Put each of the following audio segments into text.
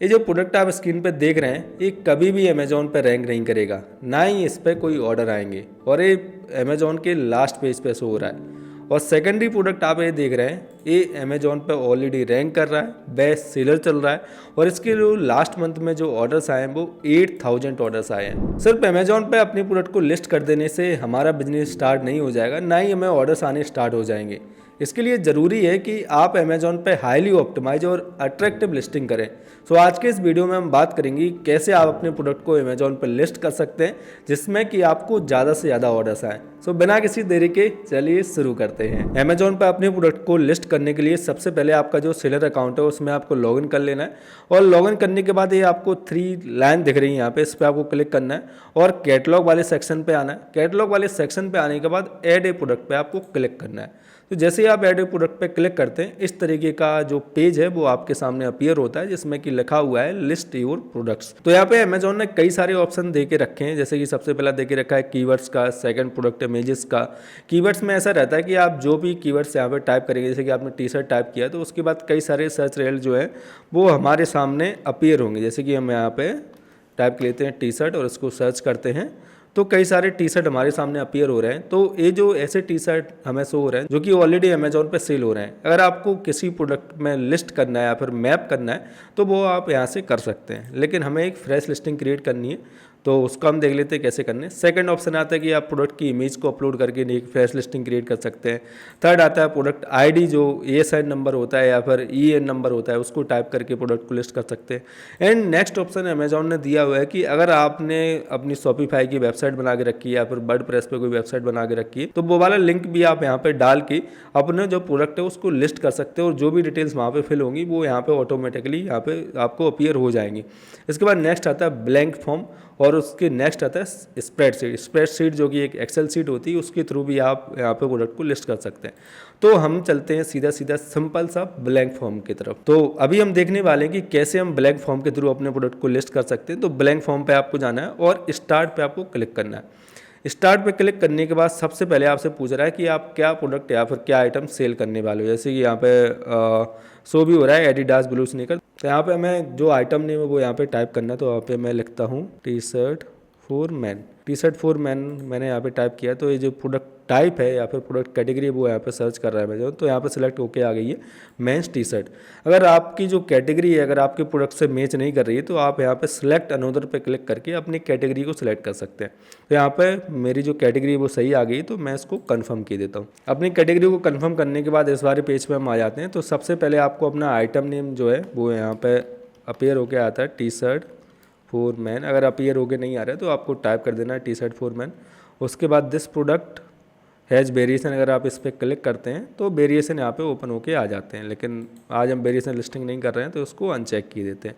ये जो प्रोडक्ट आप स्क्रीन पे देख रहे हैं ये कभी भी अमेजोन पे रैंक नहीं करेगा, ना ही इस पर कोई ऑर्डर आएंगे और ये अमेजोन के लास्ट पेज पे शो हो रहा है। और सेकेंडरी प्रोडक्ट आप ये देख रहे हैं ये अमेजोन पे ऑलरेडी रैंक कर रहा है, बेस्ट सेलर चल रहा है और इसके जो लास्ट मंथ में जो ऑर्डर्स आए हैं वो 8000 ऑर्डर्स आए हैं। सिर्फ अमेजोन पे अपनी प्रोडक्ट को लिस्ट कर देने से हमारा बिजनेस स्टार्ट नहीं हो जाएगा, ना ही हमें ऑर्डर्स आने स्टार्ट हो जाएंगे। इसके लिए ज़रूरी है कि आप अमेजोन पे हाईली ऑप्टिमाइज और अट्रैक्टिव लिस्टिंग करें। सो आज के इस वीडियो में हम बात करेंगे कैसे आप अपने प्रोडक्ट को अमेजोन पर लिस्ट कर सकते हैं जिसमें कि आपको ज़्यादा से ज़्यादा ऑर्डर्स आएँ। सो बिना किसी देरी के चलिए शुरू करते हैं। अमेजोन पर अपने प्रोडक्ट को लिस्ट करने के लिए सबसे पहले आपका जो सेलर अकाउंट है उसमें आपको लॉगिन कर लेना है और लॉगिन करने के बाद ये आपको 3 लाइन दिख रही है यहाँ पे, इस पर आपको क्लिक करना है और कैटलॉग वाले सेक्शन पे आना है। कैटलॉग वाले सेक्शन पे आने के बाद ऐड ए प्रोडक्ट पे आपको क्लिक करना है। तो जैसे ही आप ऐड ए प्रोडक्ट पे क्लिक करते हैं इस तरीके का जो पेज है वो आपके सामने अपीयर होता है जिसमें कि लिखा हुआ है लिस्ट योर प्रोडक्ट्स। तो यहाँ पे अमेजोन ने कई सारे ऑप्शन दे के रखे हैं, जैसे कि सबसे पहला दे के रखा है कीवर्ड्स का, सेकंड प्रोडक्ट इमेजेस का। कीवर्ड्स में ऐसा रहता है कि आप जो भी कीवर्ड्स यहाँ पे टाइप करेंगे, जैसे कि आपने टी शर्ट टाइप किया तो उसके बाद कई सारे सर्च रिजल्ट जो है वो हमारे सामने अपीयर होंगे। जैसे कि हम यहाँ पे टाइप कर लेते हैं टी शर्ट और इसको सर्च करते हैं तो कई सारे टी शर्ट हमारे सामने अपीयर हो रहे हैं। तो ये जो ऐसे टी शर्ट हमें शो हो रहे हैं जो कि ऑलरेडी अमेजोन पे सेल हो रहे हैं, अगर आपको किसी प्रोडक्ट में लिस्ट करना है या फिर मैप करना है तो वो आप यहाँ से कर सकते हैं, लेकिन हमें एक फ्रेश लिस्टिंग क्रिएट करनी है तो उसको हम देख लेते हैं कैसे करने। सेकंड ऑप्शन आता है कि आप प्रोडक्ट की इमेज को अपलोड करके एक फ्रेश लिस्टिंग क्रिएट कर सकते हैं। थर्ड आता है प्रोडक्ट आईडी जो ASIN नंबर होता है या फिर EN नंबर होता है उसको टाइप करके प्रोडक्ट को लिस्ट कर सकते हैं। एंड नेक्स्ट ऑप्शन अमेजोन ने दिया हुआ है कि अगर आपने अपनी शॉपिफाई की वेबसाइट बना के रखी है या फिर वर्डप्रेस पे कोई वेबसाइट बना के रखी है तो वो वाला लिंक भी आप यहाँ पे डाल के अपने जो प्रोडक्ट है उसको लिस्ट कर सकते हो और जो भी डिटेल्स वहाँ पे फिल होंगी वो यहाँ पे ऑटोमेटिकली यहाँ पे आपको अपीयर हो जाएंगी। इसके बाद नेक्स्ट आता है ब्लैंक फॉर्म और उसके नेक्स्ट आता है स्प्रेडशीट। स्प्रेडशीट जो कि एक एक्सेल शीट होती है उसके थ्रू भी आप यहाँ पे प्रोडक्ट को लिस्ट कर सकते हैं। तो हम चलते हैं सीधा सीधा सिंपल सा ब्लैंक फॉर्म की तरफ। तो अभी हम देखने वाले हैं कि कैसे हम ब्लैंक फॉर्म के थ्रू अपने प्रोडक्ट को लिस्ट कर सकते हैं। तो ब्लैंक फॉर्म पे आपको जाना है और स्टार्ट पे आपको क्लिक करना है। स्टार्ट पे क्लिक करने के बाद सबसे पहले आपसे पूछ रहा है कि आप क्या प्रोडक्ट या फिर क्या आइटम सेल करने वाले हो। जैसे कि यहाँ पे शो भी हो रहा है एडिडास ब्लू स्नीकर, तो यहाँ पे हमें जो आइटम नेम है वो यहाँ पे टाइप करना है। तो यहाँ पे मैं लिखता हूँ T shirt for man. T shirt for man मैंने यहाँ पे टाइप किया तो ये जो प्रोडक्ट टाइप है या फिर प्रोडक्ट कैटेगरी वो यहाँ पे सर्च कर रहा है मेरे, तो यहाँ पे सिलेक्ट होके आ गई है मेंस टी शर्ट। अगर आपकी जो कैटेगरी है अगर आपके प्रोडक्ट से मैच नहीं कर रही है तो आप यहाँ पे सिलेक्ट अनोदर पे क्लिक करके अपनी कैटेगरी को सिलेक्ट कर सकते हैं। तो यहाँ पे मेरी जो कैटेगरी वो सही आ गई तो मैं इसको कन्फर्म कर देता हूँ। अपनी कैटेगरी को कन्फर्म करने के बाद इस बारे पेज पर हम आ जाते हैं। तो सबसे पहले आपको अपना आइटम नेम जो है वो यहाँ पे अपीयर होके आता है टी शर्ट फॉर मैन। अगर अपीयर होके नहीं आ रहा है तो आपको टाइप कर देना है टी शर्ट फॉर मैन। उसके बाद दिस प्रोडक्ट हैज़ वेरिएशन, अगर आप इस पर क्लिक करते हैं तो वेरिएशन यहाँ पे ओपन होके आ जाते हैं, लेकिन आज हम वेरिएशन लिस्टिंग नहीं कर रहे हैं तो उसको अनचेक किए देते हैं।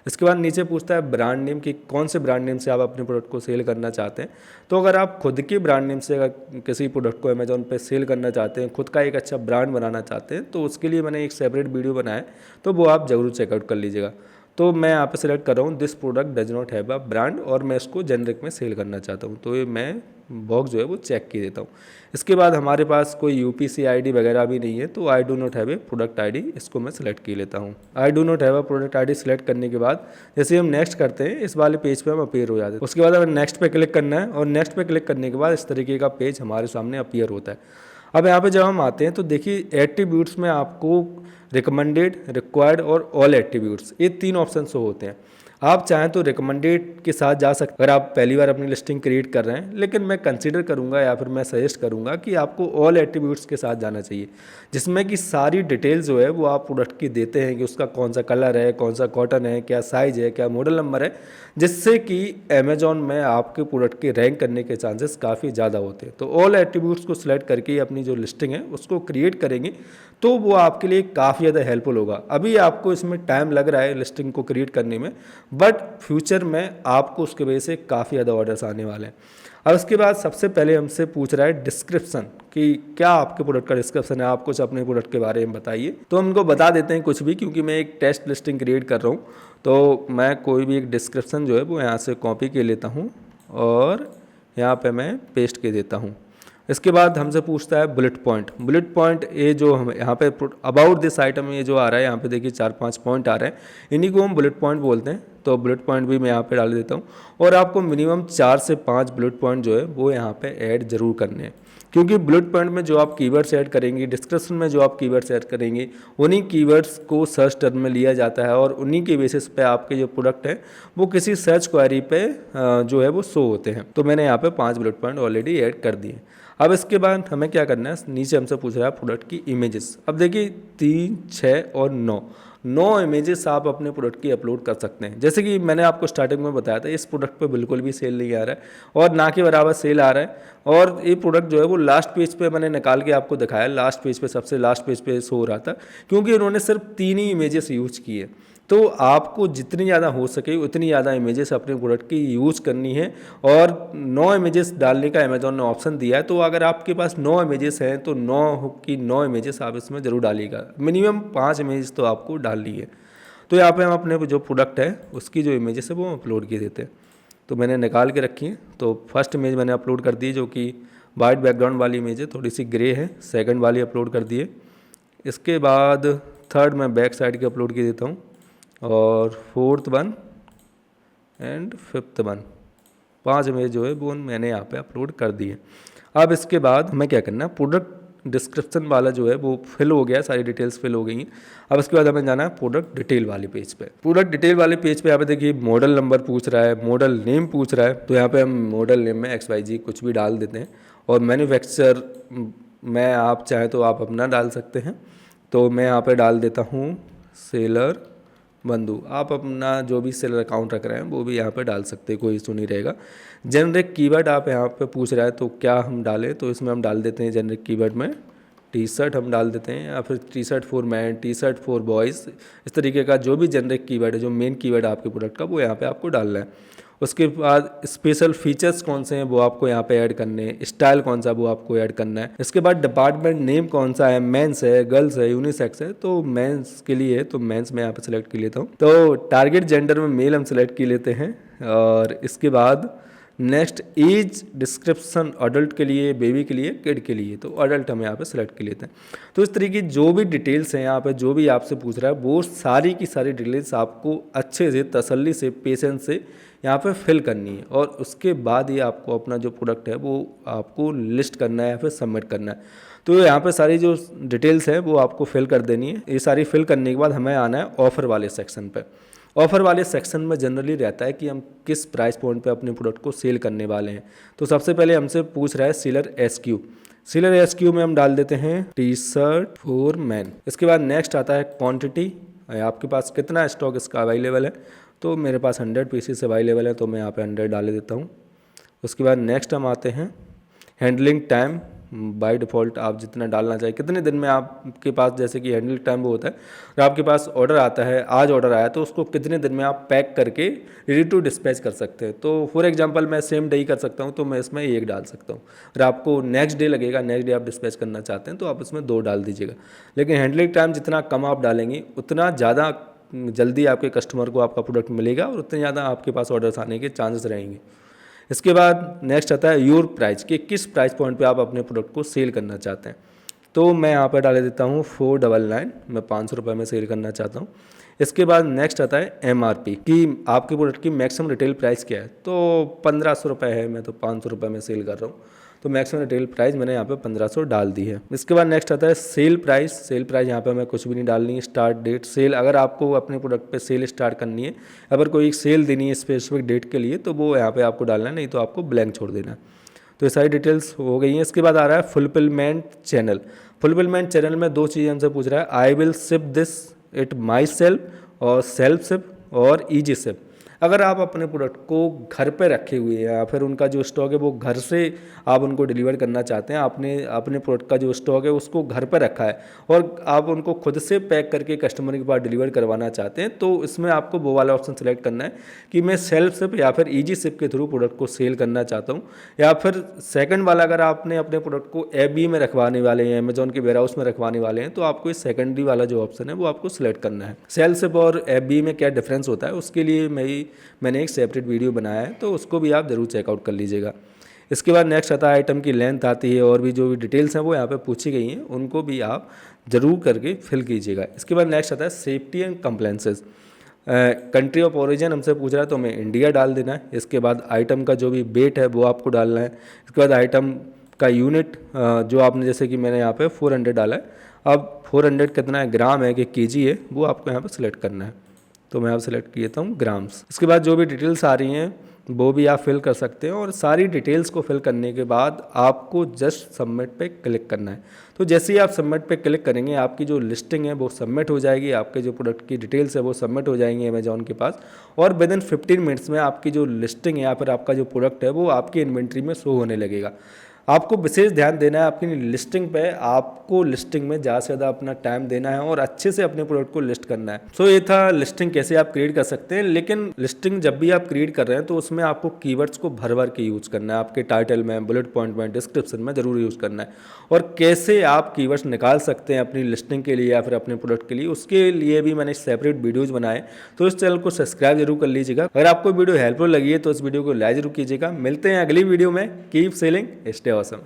इसके बाद नीचे पूछता है ब्रांड नेम कि कौन से ब्रांड नेम से आप अपने प्रोडक्ट को सेल करना चाहते हैं। तो अगर आप खुद के ब्रांड नेम से अगर किसी प्रोडक्ट को अमेजोन पे सेल करना चाहते हैं, खुद का एक अच्छा ब्रांड बनाना चाहते हैं तो उसके लिए मैंने एक सेपरेट वीडियो बनाया है, तो वो आप ज़रूर चेकआउट कर लीजिएगा। तो मैं यहाँ पे सिलेक्ट कर रहा हूँ this product does not have a brand और मैं इसको जेनरिक में सेल करना चाहता हूँ, तो ये मैं बॉक्स जो है वो चेक कर देता हूँ। इसके बाद हमारे पास कोई UPC ID वगैरह भी नहीं है तो I do not have a product ID, इसको मैं सिलेक्ट कर लेता हूँ। I do not have a product ID select करने के बाद जैसे हम नेक्स्ट करते हैं इस वाले पेज पे हम अपीयर हो जाते हैं। उसके बाद हमें नेक्स्ट पे क्लिक करना है और नेक्स्ट पे क्लिक करने के बाद इस तरीके का पेज हमारे सामने अपीयर होता है। अब यहाँ पे जब हम आते हैं तो देखिए एट्रीब्यूट्स में आपको रिकमेंडेड, रिक्वायर्ड और ऑल एट्रीब्यूट्स ये 3 ऑप्शन शो होते हैं। आप चाहें तो रिकमेंडेड के साथ जा सकते हैं अगर आप पहली बार अपनी लिस्टिंग क्रिएट कर रहे हैं, लेकिन मैं कंसीडर करूंगा या फिर मैं सजेस्ट करूंगा कि आपको ऑल एट्रीब्यूट्स के साथ जाना चाहिए जिसमें कि सारी डिटेल्स जो है वो आप प्रोडक्ट की देते हैं कि उसका कौन सा कलर है, कौन सा कॉटन है, क्या साइज है, क्या मॉडल नंबर है, जिससे कि अमेजोन में आपके प्रोडक्ट के रैंक करने के चांसेस काफ़ी ज़्यादा होते हैं। तो ऑल एट्रीब्यूट्स को सिलेक्ट करके अपनी जो लिस्टिंग है उसको क्रिएट करेंगे तो वो आपके लिए काफ़ी ज़्यादा हेल्पफुल होगा। अभी आपको इसमें टाइम लग रहा है लिस्टिंग को क्रिएट करने में, बट फ्यूचर में आपको उसके वजह से काफ़ी ज़्यादा ऑर्डर्स आने वाले हैं। अब उसके बाद सबसे पहले हमसे पूछ रहा है डिस्क्रिप्शन कि क्या आपके प्रोडक्ट का डिस्क्रिप्शन है, आप कुछ अपने प्रोडक्ट के बारे में बताइए। तो हम उनको बता देते हैं कुछ भी, क्योंकि मैं एक टेस्ट लिस्टिंग क्रिएट कर रहा हूँ तो मैं कोई भी एक डिस्क्रिप्शन जो है वो यहाँ से कॉपी कर लेता हूँ और यहाँ पे मैं पेस्ट कर देता हूँ। इसके बाद हमसे पूछता है बुलेट पॉइंट। बुलेट पॉइंट ये जो हम यहाँ पे अबाउट दिस आइटम ये जो आ रहा है, यहाँ पे देखिए 4-5 पॉइंट आ रहे हैं, इन्हीं को हम बुलेट पॉइंट बोलते हैं। तो बुलेट पॉइंट भी मैं यहाँ पे डाल देता हूँ। और आपको मिनिमम 4 से 5 बुलेट पॉइंट जो है वो यहाँ पे ऐड जरूर करने हैं, क्योंकि बुलेट पॉइंट में जो आप कीवर्ड्स ऐड करेंगे, डिस्क्रिप्शन में जो आप कीवर्ड्स ऐड करेंगे, उन्हीं कीवर्ड्स को सर्च टर्म में लिया जाता है और उन्हीं के बेसिस पे आपके जो प्रोडक्ट है वो किसी सर्च क्वेरी पे जो है वो शो होते हैं। तो मैंने यहाँ पे 5 बुलेट पॉइंट ऑलरेडी ऐड कर दिए। अब इसके बाद हमें क्या करना है, नीचे हमसे पूछ रहा है प्रोडक्ट की इमेजेस। अब देखिए 3, 6 और 9 इमेजेस आप अपने प्रोडक्ट की अपलोड कर सकते हैं। जैसे कि मैंने आपको स्टार्टिंग में बताया था, इस प्रोडक्ट पे बिल्कुल भी सेल नहीं आ रहा है और ना के बराबर सेल आ रहा है। और ये प्रोडक्ट जो है वो लास्ट पेज पे मैंने निकाल के आपको दिखाया, लास्ट पेज पे, सबसे लास्ट पेज पे शो हो रहा था, क्योंकि उन्होंने सिर्फ 3 ही इमेजेस यूज किए। तो आपको जितनी ज़्यादा हो सके उतनी ज़्यादा इमेजेस अपने प्रोडक्ट की यूज़ करनी है। और 9 इमेजेस डालने का अमेजोन ने ऑप्शन दिया है, तो अगर आपके पास 9 इमेजेस हैं तो 9 की 9 इमेजेस आप इसमें ज़रूर डालिएगा। मिनिमम 5 इमेजेस तो आपको डालनी है। तो यहाँ पे हम अपने जो प्रोडक्ट है उसकी जो इमेजेस है वो अपलोड किए देते हैं। तो मैंने निकाल के रखी है। तो फर्स्ट इमेज मैंने अपलोड कर दी जो कि वाइट बैकग्राउंड वाली इमेज है, थोड़ी सी ग्रे है। सेकंड वाली अपलोड कर दिए। इसके बाद थर्ड मैं बैक साइड की अपलोड की देता हूँ, और fourth one and fifth one, 5 image जो है वो मैंने यहाँ पे अपलोड कर दिए। अब इसके बाद हमें क्या करना है, प्रोडक्ट डिस्क्रिप्शन वाला जो है वो फिल हो गया, सारी डिटेल्स फिल हो गई हैं। अब इसके बाद हमें जाना है प्रोडक्ट डिटेल वाले पेज पे। प्रोडक्ट डिटेल वाले पेज पे यहाँ पे देखिए मॉडल नंबर पूछ रहा है, मॉडल नेम पूछ रहा है। तो यहाँ पे हम मॉडल नेम में XYZ कुछ भी डाल देते हैं। और मैन्युफैक्चर में आप चाहें तो आप अपना डाल सकते हैं। तो मैं यहाँ पे डाल देता हूँ सेलर बंधु। आप अपना जो भी सेलर अकाउंट रख रहे हैं वो भी यहाँ पे डाल सकते हैं, कोई इशू नहीं रहेगा। जेनरिक कीवर्ड आप यहाँ पे पूछ रहा है तो क्या हम डालें, तो इसमें हम डाल देते हैं जेनरिक कीवर्ड में टी शर्ट हम डाल देते हैं, या फिर T shirt for man, T shirt for boys. इस तरीके का जो भी जेनरिक कीवर्ड है, जो मेन कीवर्ड है आपके प्रोडक्ट का, वो यहाँ पे आपको डालना है। उसके बाद स्पेशल फीचर्स कौन से हैं वो आपको यहाँ पे ऐड करने हैं, स्टाइल कौन सा वो आपको ऐड करना है। इसके बाद डिपार्टमेंट नेम कौन सा है, मेंस है, गर्ल्स है, यूनिसेक्स है। तो मेंस के लिए है तो मेंस मैं यहाँ पे सिलेक्ट कर लेता हूँ। तो टारगेट जेंडर में मेल हम सिलेक्ट कर लेते हैं। और इसके बाद नेक्स्ट एज डिस्क्रिप्शन अडल्ट के लिए, बेबी के लिए, किड के लिए, तो अडल्ट हम यहाँ पे सिलेक्ट कर लेते हैं। तो इस तरीके की जो भी डिटेल्स हैं यहाँ पे, जो भी आपसे पूछ रहा है वो सारी की सारी डिटेल्स आपको अच्छे से, तसल्ली से, पेशेंस से यहाँ पे फिल करनी है। और उसके बाद ही आपको अपना जो प्रोडक्ट है वो आपको लिस्ट करना है या फिर सबमिट करना है। तो यहाँ पे सारी जो डिटेल्स है वो आपको फिल कर देनी है। ये सारी फिल करने के बाद हमें आना है ऑफ़र वाले सेक्शन पे। ऑफ़र वाले सेक्शन में जनरली रहता है कि हम किस प्राइस पॉइंट पे अपने प्रोडक्ट को सेल करने वाले हैं। तो सबसे पहले हमसे पूछ रहा है सेलर SQ। सेलर SQ में हम डाल देते हैं टी शर्ट फॉर मैन। इसके बाद नेक्स्ट आता है क्वांटिटी, आपके पास कितना स्टॉक इसका अवेलेबल है। तो मेरे पास 100 पीसेस अवेलेबल है, तो मैं यहाँ पे 100 डाल देता हूँ। उसके बाद नेक्स्ट हम आते हैं हैंडलिंग टाइम। बाय डिफ़ॉल्ट आप जितना डालना चाहिए, कितने दिन में आपके पास, जैसे कि हैंडलिंग टाइम वो होता है, और आपके पास ऑर्डर आता है, आज ऑर्डर आया तो उसको कितने दिन में आप पैक करके रेडी टू डिस्पैच कर सकते हैं। तो फॉर एग्जांपल मैं सेम डे ही कर सकता हूँ, तो मैं इसमें 1 डाल सकता हूँ। अगर आपको नेक्स्ट डे लगेगा, नेक्स्ट डे आप डिस्पैच करना चाहते हैं, तो आप इसमें 2 डाल दीजिएगा। लेकिन हैंडलिंग टाइम जितना कम आप डालेंगे उतना ज़्यादा जल्दी आपके कस्टमर को आपका प्रोडक्ट मिलेगा और उतने ज़्यादा आपके पास ऑर्डर्स आने के चांसेस रहेंगे। इसके बाद नेक्स्ट आता है योर प्राइस, कि किस प्राइस पॉइंट पे आप अपने प्रोडक्ट को सेल करना चाहते हैं। तो मैं यहाँ पर डाल देता हूँ 499, मैं 500 रुपये में सेल करना चाहता हूँ। इसके बाद नेक्स्ट आता है MRP, कि आपके प्रोडक्ट की मैक्सिमम रिटेल प्राइस क्या है। तो 1500 रुपये है, मैं तो 500 रुपये में सेल कर रहा हूँ, तो मैक्सिमम रिटेल प्राइस मैंने यहाँ पे 1500 डाल दी है। इसके बाद नेक्स्ट आता है सेल प्राइस। सेल प्राइस यहाँ पे हमें कुछ भी नहीं डालनी है। स्टार्ट डेट, सेल अगर आपको अपने प्रोडक्ट पे सेल स्टार्ट करनी है, अगर कोई एक सेल देनी है स्पेसिफिक डेट के लिए, तो वो यहाँ पे आपको डालना है, नहीं तो आपको ब्लैंक छोड़ देना है। तो ये सारी डिटेल्स हो गई हैं। इसके बाद आ रहा है फुलफिलमेंट चैनल। फुलफिलमेंट चैनल में 2 चीज़ें हमसे पूछ रहा है, I will ship this it my self और सेल्फ शिप और ईजी शिप। अगर आप अपने प्रोडक्ट को घर पे रखे हुए हैं या फिर उनका जो स्टॉक है वो घर से आप उनको डिलीवर करना चाहते हैं, आपने अपने प्रोडक्ट का जो स्टॉक है उसको घर पर रखा है और आप उनको खुद से पैक करके कस्टमर के पास डिलीवर करवाना चाहते हैं, तो इसमें आपको वो वाला ऑप्शन सेलेक्ट करना है कि मैं सेल्फ शिप या फिर ईजी शिप के थ्रू प्रोडक्ट को सेल करना चाहता हूँ। या फिर सेकंड वाला, अगर आपने अपने प्रोडक्ट को FB में रखवाने वाले हैं, अमेजोन के वेयरहाउस में रखवाने वाले हैं, तो आपको इस सेकेंडरी वाला जो ऑप्शन है वो आपको सिलेक्ट करना है। सेल शिप और FB में क्या डिफरेंस होता है उसके लिए मैंने एक सेपरेट वीडियो बनाया है, तो उसको भी आप ज़रूर चेकआउट कर लीजिएगा। इसके बाद नेक्स्ट आता है आइटम की लेंथ आती है, और भी जो भी डिटेल्स हैं वो यहाँ पे पूछी गई हैं, उनको भी आप ज़रूर करके फिल कीजिएगा। इसके बाद नेक्स्ट आता है safety and compliances. Country of origin हमसे पूछ रहा है तो हमें इंडिया डाल देना है। इसके बाद आइटम का जो भी वेट है वो आपको डालना है। इसके बाद आइटम का यूनिट जो आपने, जैसे कि मैंने यहाँ पे 400 डाला है, अब 400 कितना है, ग्राम है कि केजी है, वो आपको यहाँ पे सिलेक्ट करना है। तो मैं यहाँ सेलेक्ट किया था हूँ ग्राम्स। इसके बाद जो भी डिटेल्स आ रही हैं वो भी आप फिल कर सकते हैं, और सारी डिटेल्स को फिल करने के बाद आपको जस्ट सबमिट पे क्लिक करना है। तो जैसे ही आप सबमिट पे क्लिक करेंगे आपकी जो लिस्टिंग है वो सबमिट हो जाएगी, आपके जो प्रोडक्ट की डिटेल्स है वो सबमिट हो जाएंगी अमेजॉन के पास, और विद इन 15 मिनट्स में आपकी जो लिस्टिंग है या फिर आपका जो प्रोडक्ट है वो आपकी इन्वेंट्री में शो होने लगेगा। आपको विशेष ध्यान देना है आपकी लिस्टिंग पे, आपको लिस्टिंग में ज़्यादा से ज़्यादा अपना टाइम देना है और अच्छे से अपने प्रोडक्ट को लिस्ट करना है। सो ये था लिस्टिंग कैसे आप क्रिएट कर सकते हैं। लेकिन लिस्टिंग जब भी आप क्रिएट कर रहे हैं तो उसमें आपको कीवर्ड्स को भर भर के यूज़ करना है, आपके टाइटल में, बुलेट पॉइंट में, डिस्क्रिप्शन में ज़रूर यूज़ करना है। और कैसे आप कीवर्ड्स निकाल सकते हैं अपनी लिस्टिंग के लिए या फिर अपने प्रोडक्ट के लिए, उसके लिए भी मैंने सेपरेट वीडियोज़ बनाए, तो इस चैनल को सब्सक्राइब जरूर कर लीजिएगा। अगर आपको वीडियो हेल्पफुल लगी है तो इस वीडियो को लाइक जरूर कीजिएगा। मिलते हैं अगली वीडियो में। Keep selling, stay awesome.